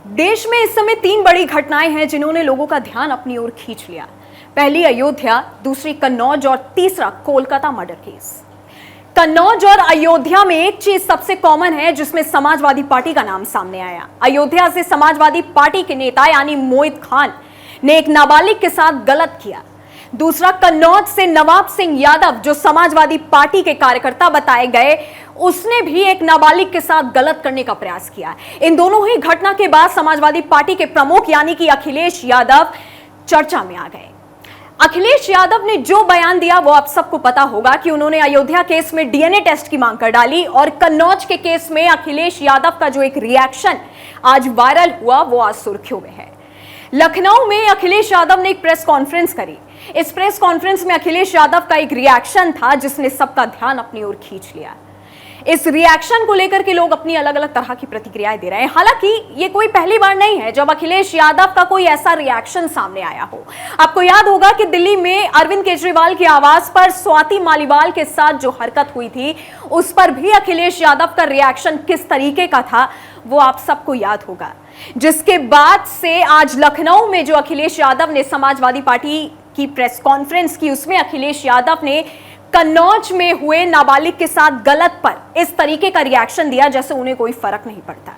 देश में इस समय तीन बड़ी घटनाएं हैं जिन्होंने लोगों का ध्यान अपनी ओर खींच लिया। पहली अयोध्या, दूसरी कन्नौज और तीसरा कोलकाता मर्डर केस। कन्नौज और अयोध्या में एक चीज सबसे कॉमन है जिसमें समाजवादी पार्टी का नाम सामने आया। अयोध्या से समाजवादी पार्टी के नेता यानी मोहित खान ने एक नाबालिग के साथ गलत किया। दूसरा कन्नौज से नवाब सिंह यादव जो समाजवादी पार्टी के कार्यकर्ता बताए गए, उसने भी एक नाबालिग के साथ गलत करने का प्रयास किया। इन दोनों ही घटना के बाद समाजवादी पार्टी के प्रमुख यानी कि अखिलेश यादव चर्चा में आ गए। अखिलेश यादव ने जो बयान दिया वो आप सबको पता होगा कि उन्होंने अयोध्या केस में डीएनए टेस्ट की मांग कर डाली और कन्नौज के केस में अखिलेश यादव का जो एक रिएक्शन आज वायरल हुआ वो आज सुर्खियों में है। लखनऊ में अखिलेश यादव ने एक प्रेस कॉन्फ्रेंस करी। इस प्रेस कॉन्फ्रेंस में अखिलेश यादव का एक रिएक्शन था जिसने सबका ध्यान अपनी ओर खींच लिया। इस रिएक्शन को लेकर के लोग अपनी अलग अलग तरह की प्रतिक्रियाएं दे रहे हैं। हालांकि ये कोई पहली बार नहीं है जब अखिलेश यादव का कोई ऐसा रिएक्शन सामने आया हो। आपको याद होगा कि दिल्ली में अरविंद केजरीवाल के आवास पर स्वाति मालीवाल के साथ जो हरकत हुई थी उस पर भी अखिलेश यादव का रिएक्शन किस तरीके का था वो आप सबको याद होगा। जिसके बाद से आज लखनऊ में जो अखिलेश यादव ने समाजवादी पार्टी की प्रेस कॉन्फ्रेंस की उसमें अखिलेश यादव ने कन्नौज में हुए नाबालिग के साथ गलत पर इस तरीके का रिएक्शन दिया जैसे उन्हें कोई फर्क नहीं पड़ता।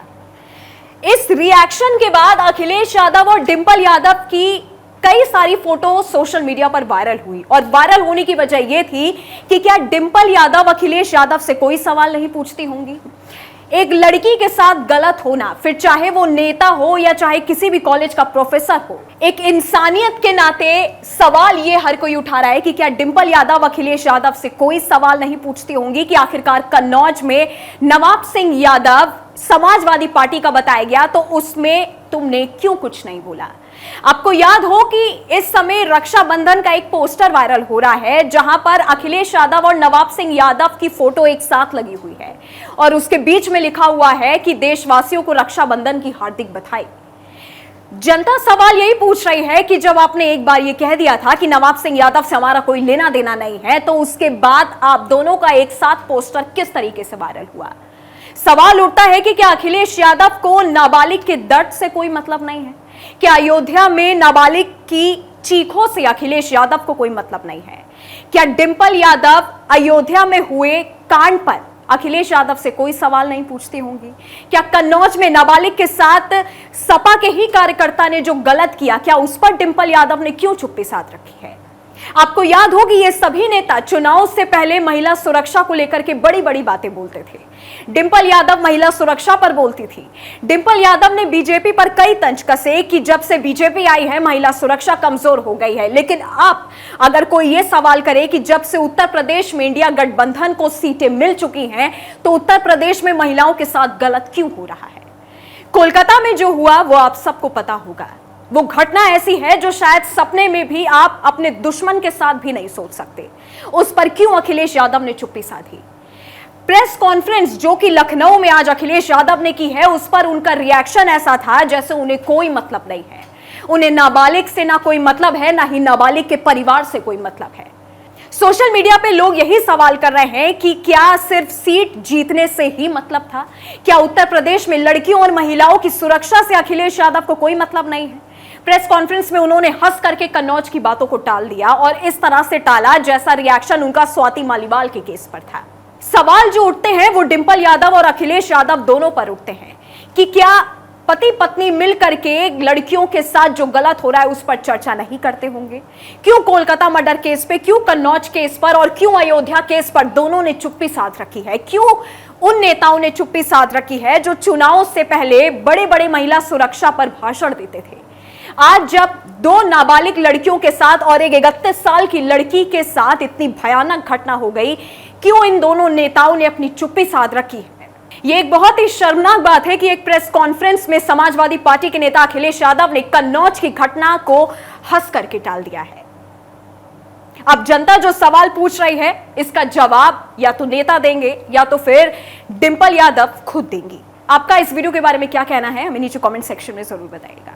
इस रिएक्शन के बाद अखिलेश यादव और डिंपल यादव की कई सारी फोटो सोशल मीडिया पर वायरल हुई और वायरल होने की वजह यह थी कि क्या डिंपल यादव अखिलेश यादव से कोई सवाल नहीं पूछती होंगी। एक लड़की के साथ गलत होना, फिर चाहे वो नेता हो या चाहे किसी भी कॉलेज का प्रोफेसर हो, एक इंसानियत के नाते सवाल ये हर कोई उठा रहा है कि क्या डिंपल यादव अखिलेश यादव से कोई सवाल नहीं पूछती होंगी कि आखिरकार कन्नौज में नवाब सिंह यादव समाजवादी पार्टी का बताया गया तो उसमें तुमने क्यों कुछ नहीं बोला। आपको याद हो कि इस समय रक्षाबंधन का एक पोस्टर वायरल हो रहा है जहां पर अखिलेश यादव और नवाब सिंह यादव की फोटो एक साथ लगी हुई है और उसके बीच में लिखा हुआ है कि देशवासियों को रक्षाबंधन की हार्दिक बधाई। जनता सवाल यही पूछ रही है कि जब आपने एक बार ये कह दिया था कि नवाब सिंह यादव से हमारा कोई लेना देना नहीं है तो उसके बाद आप दोनों का एक साथ पोस्टर किस तरीके से वायरल हुआ। सवाल उठता है कि क्या अखिलेश यादव को नाबालिग के दर्द से कोई मतलब नहीं है। क्या अयोध्या में नाबालिग की चीखों से अखिलेश यादव को कोई मतलब नहीं है। क्या डिंपल यादव अयोध्या में हुए कांड पर अखिलेश यादव से कोई सवाल नहीं पूछती होंगी। क्या कन्नौज में नाबालिग के साथ सपा के ही कार्यकर्ता ने जो गलत किया क्या उस पर डिंपल यादव ने क्यों चुप्पी साध रखी है। आपको याद होगी ये सभी नेता चुनाव से पहले महिला सुरक्षा को लेकर के बड़ी बड़ी बातें बोलते थे। डिंपल यादव महिला सुरक्षा पर बोलती थी। डिंपल यादव ने बीजेपी पर कई तंज कसे कि जब से बीजेपी आई है महिला सुरक्षा कमजोर हो गई है। लेकिन अब अगर कोई ये सवाल करे कि जब से उत्तर प्रदेश में इंडिया गठबंधन को सीटें मिल चुकी हैं तो उत्तर प्रदेश में महिलाओं के साथ गलत क्यों हो रहा है। कोलकाता में जो हुआ वो आप सबको पता होगा। वो घटना ऐसी है जो शायद सपने में भी आप अपने दुश्मन के साथ भी नहीं सोच सकते। उस पर क्यों अखिलेश यादव ने चुप्पी साधी। प्रेस कॉन्फ्रेंस जो कि लखनऊ में आज अखिलेश यादव ने की है उस पर उनका रिएक्शन ऐसा था जैसे उन्हें कोई मतलब नहीं है। उन्हें नाबालिग से ना कोई मतलब है, ना ही नाबालिग के परिवार से कोई मतलब है। सोशल मीडिया पे लोग यही सवाल कर रहे हैं कि क्या सिर्फ सीट जीतने से ही मतलब था। क्या उत्तर प्रदेश में लड़कियों और महिलाओं की सुरक्षा से अखिलेश यादव को कोई मतलब नहीं है। प्रेस कॉन्फ्रेंस में उन्होंने हंस करके कन्नौज की बातों को टाल दिया और इस तरह से टाला जैसा रिएक्शन उनका स्वाति मालीवाल के केस पर था। सवाल जो उठते हैं वो डिंपल यादव और अखिलेश यादव दोनों पर उठते हैं कि क्या पति पत्नी मिल करके लड़कियों के साथ जो गलत हो रहा है उस पर चर्चा नहीं करते होंगे। क्यों कोलकाता मर्डर केस पे, क्यों कन्नौज केस पर और क्यों अयोध्या केस पर दोनों ने चुप्पी साध रखी है। क्यों उन नेताओं ने चुप्पी साध रखी है जो चुनाव से पहले बड़े बड़े महिला सुरक्षा पर भाषण देते थे। आज जब दो नाबालिग लड़कियों के साथ और एक 31 साल की लड़की के साथ इतनी भयानक घटना हो गई, क्यों इन दोनों नेताओं ने अपनी चुप्पी साध रखी है। यह एक बहुत ही शर्मनाक बात है कि एक प्रेस कॉन्फ्रेंस में समाजवादी पार्टी के नेता अखिलेश यादव ने कन्नौज की घटना को हंस करके टाल दिया है। अब जनता जो सवाल पूछ रही है इसका जवाब या तो नेता देंगे या तो फिर डिंपल यादव खुद देंगी। आपका इस वीडियो के बारे में क्या कहना है हमें नीचे कमेंट सेक्शन में जरूर बताइएगा।